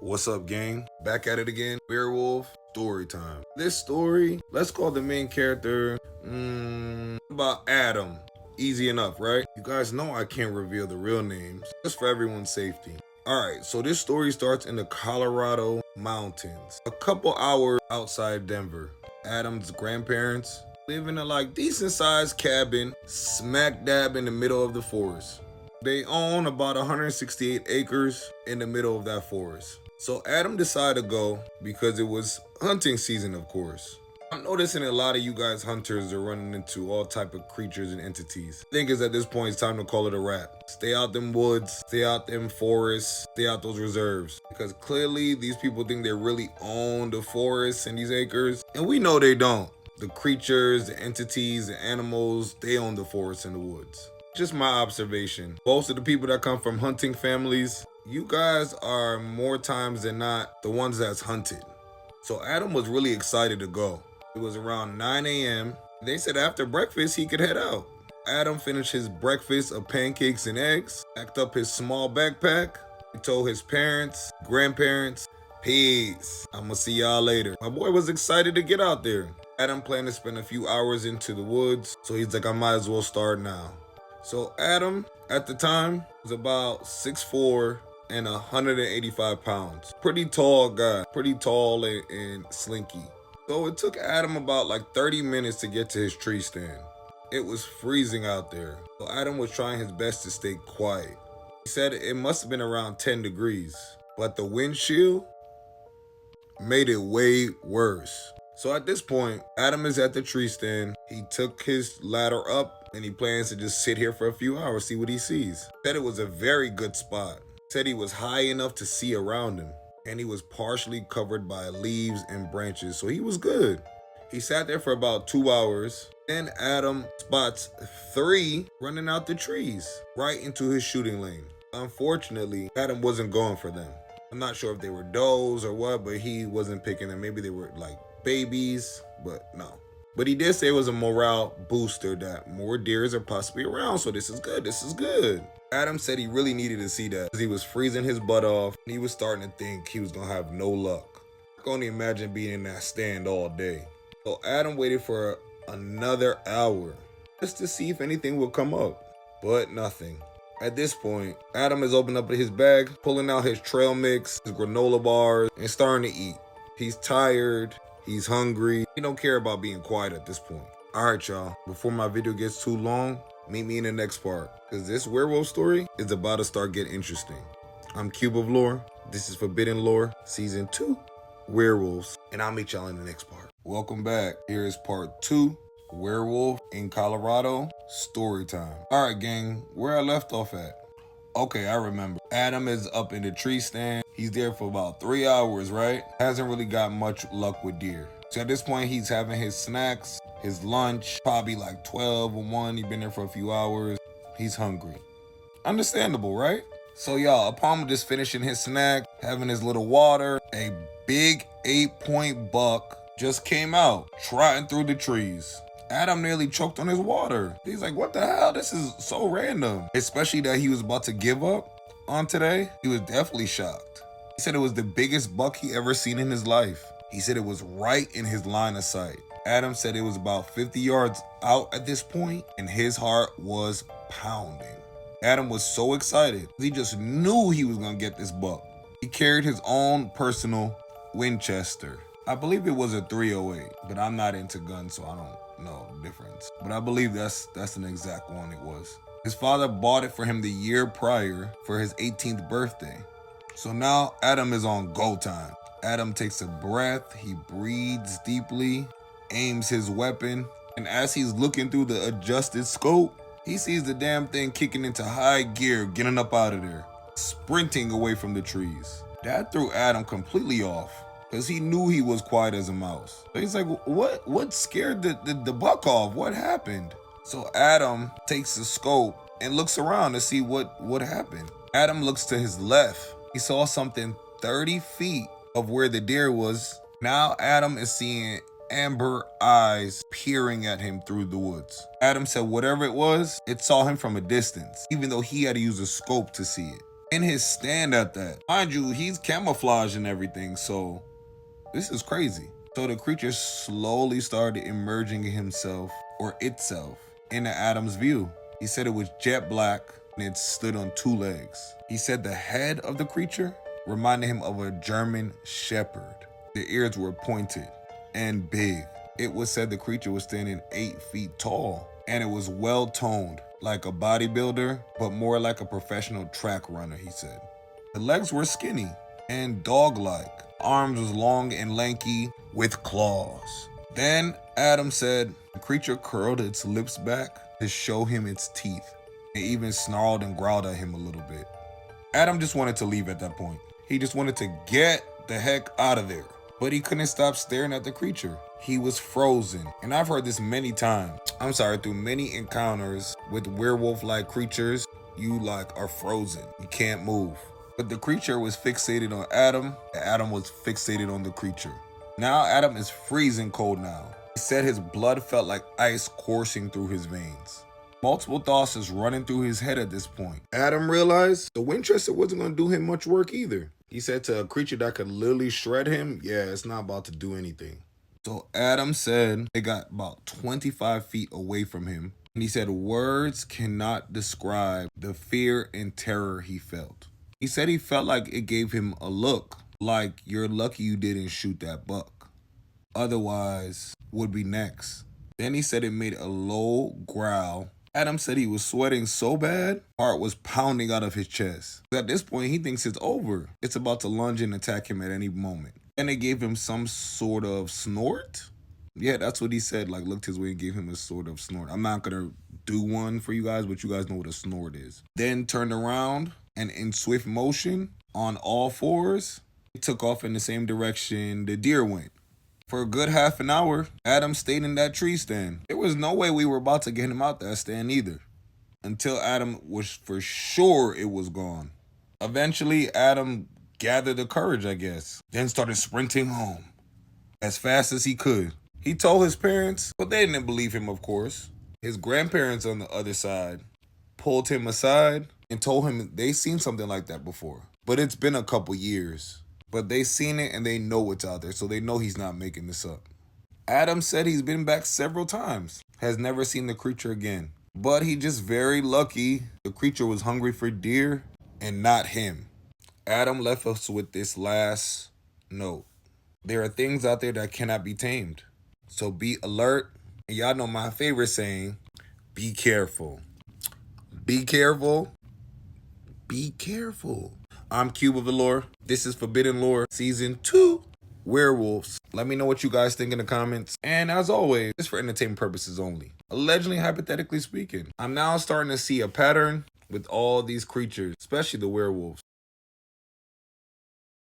What's up, gang? Back at it again. Werewolf story time. This story, let's call the main character about Adam. Easy enough, right? You guys know I can't reveal the real names, just for everyone's safety. Alright, so this story starts in the Colorado mountains, a couple hours outside Denver. Adam's grandparents live in a decent sized cabin smack dab in the middle of the forest. They own about 168 acres in the middle of that forest. So Adam decided to go because it was hunting season, of course. I'm noticing a lot of you guys hunters are running into all type of creatures and entities. I think it's at this point it's time to call it a wrap. Stay out them woods, stay out them forests, stay out those reserves. Because clearly these people think they really own the forests and these acres. And we know they don't. The creatures, the entities, the animals, they own the forests and the woods. Just my observation. Most of the people that come from hunting families, you guys are more times than not the ones that's hunted. So Adam was really excited to go. It was around 9 a.m. They said after breakfast he could head out. Adam finished his breakfast of pancakes and eggs, packed up his small backpack. He told his parents, grandparents, peace, I'ma see y'all later. My boy was excited to get out there. Adam planned to spend a few hours into the woods, so he's like, I might as well start now. So Adam, at the time, was about 6'4" and 185 pounds. Pretty tall guy, pretty tall and slinky. So it took Adam about 30 minutes to get to his tree stand. It was freezing out there, so Adam was trying his best to stay quiet. He said it must have been around 10 degrees, but the windshield made it way worse. So at this point, Adam is at the tree stand. He took his ladder up and he plans to just sit here for a few hours, see what he sees. Said it was a very good spot. Said he was high enough to see around him, and he was partially covered by leaves and branches, so he was good. He sat there for about 2 hours. Then Adam spots 3 running out the trees right into his shooting lane. Unfortunately, Adam wasn't going for them. I'm not sure if they were does or what, but he wasn't picking them. Maybe they were babies, but no. But he did say it was a morale booster that more deers are possibly around, so this is good. Adam said he really needed to see that because he was freezing his butt off and he was starting to think he was gonna have no luck. I can only imagine being in that stand all day. So Adam waited for another hour just to see if anything would come up, but nothing. At this point, Adam has opened up his bag, pulling out his trail mix, his granola bars, and starting to eat. He's tired. He's hungry. He don't care about being quiet at this point. Alright, y'all. Before my video gets too long, meet me in the next part, because this werewolf story is about to start getting interesting. I'm Cube of Lore. This is Forbidden Lore, Season 2, Werewolves, and I'll meet y'all in the next part. Welcome back. Here is part 2, Werewolf in Colorado, story time. Alright, gang, where I left off at. Okay, I remember. Adam is up in the tree stand. He's there for about 3 hours, right? Hasn't really got much luck with deer. So at this point, he's having his snacks, his lunch, probably 12 or 1. He's been there for a few hours. He's hungry. Understandable, right? So y'all, upon just finishing his snack, having his little water, a big 8-point buck just came out, trotting through the trees. Adam nearly choked on his water. He's like, what the hell? This is so random. Especially that he was about to give up on today. He was definitely shocked. He said it was the biggest buck he ever seen in his life. He said it was right in his line of sight. Adam said it was about 50 yards out at this point, and his heart was pounding. Adam was so excited. He just knew he was gonna get this buck. He carried his own personal Winchester. I believe it was a .308, but I'm not into guns, so I don't know the difference. But I believe that's an exact one it was. His father bought it for him the year prior for his 18th birthday. So now Adam is on go time. Adam takes a breath, he breathes deeply, aims his weapon, and as he's looking through the adjusted scope, he sees the damn thing kicking into high gear, getting up out of there, sprinting away from the trees. That threw Adam completely off, because he knew he was quiet as a mouse. So he's like, what scared the buck off? What happened? So Adam takes the scope and looks around to see what happened. Adam looks to his left. He saw something 30 feet of where the deer was. Now Adam is seeing amber eyes peering at him through the woods. Adam said whatever it was, it saw him from a distance, even though he had to use a scope to see it. in his stand at that. Mind you, he's camouflaged and everything, so this is crazy. So the creature slowly started emerging himself or itself into Adam's view. He said it was jet black and it stood on two legs. He said the head of the creature reminded him of a German shepherd. The ears were pointed and big. It was said the creature was standing 8 feet tall and it was well toned, like a bodybuilder, but more like a professional track runner, he said. The legs were skinny and dog-like. Arms was long and lanky with claws. Then Adam said the creature curled its lips back to show him its teeth. It even snarled and growled at him a little bit. Adam just wanted to leave at that point. He just wanted to get the heck out of there. But he couldn't stop staring at the creature. He was frozen. And I've heard this many times. Through many encounters with werewolf-like creatures, you are frozen. You can't move. But the creature was fixated on Adam, and Adam was fixated on the creature. Now Adam is freezing cold now. He said his blood felt like ice coursing through his veins. Multiple thoughts is running through his head at this point. Adam realized the Winchester wasn't going to do him much work either. He said to a creature that could literally shred him, yeah, it's not about to do anything. So Adam said they got about 25 feet away from him. And he said words cannot describe the fear and terror he felt. He said he felt like it gave him a look like you're lucky you didn't shoot that buck. Otherwise, would be next. Then he said it made a low growl. Adam said he was sweating so bad, heart was pounding out of his chest. At this point, he thinks it's over. It's about to lunge and attack him at any moment. And they gave him some sort of snort. Yeah, that's what he said, looked his way and gave him a sort of snort. I'm not going to do one for you guys, but you guys know what a snort is. Then turned around and in swift motion, on all fours, it took off in the same direction the deer went. For a good half an hour, Adam stayed in that tree stand. There was no way we were about to get him out that stand either. Until Adam was for sure it was gone. Eventually, Adam gathered the courage, I guess. Then started sprinting home as fast as he could. He told his parents, but they didn't believe him, of course. His grandparents on the other side pulled him aside and told him they seen something like that before. But it's been a couple years. But they seen it and they know it's out there, so they know he's not making this up. Adam said he's been back several times, has never seen the creature again. But he just very lucky the creature was hungry for deer and not him. Adam left us with this last note. There are things out there that cannot be tamed. So be alert. And y'all know my favorite saying, be careful. Be careful. Be careful. I'm Cube of the Lore. This is Forbidden Lore Season 2, Werewolves. Let me know what you guys think in the comments. And as always, it's for entertainment purposes only. Allegedly, hypothetically speaking. I'm now starting to see a pattern with all these creatures, especially the werewolves.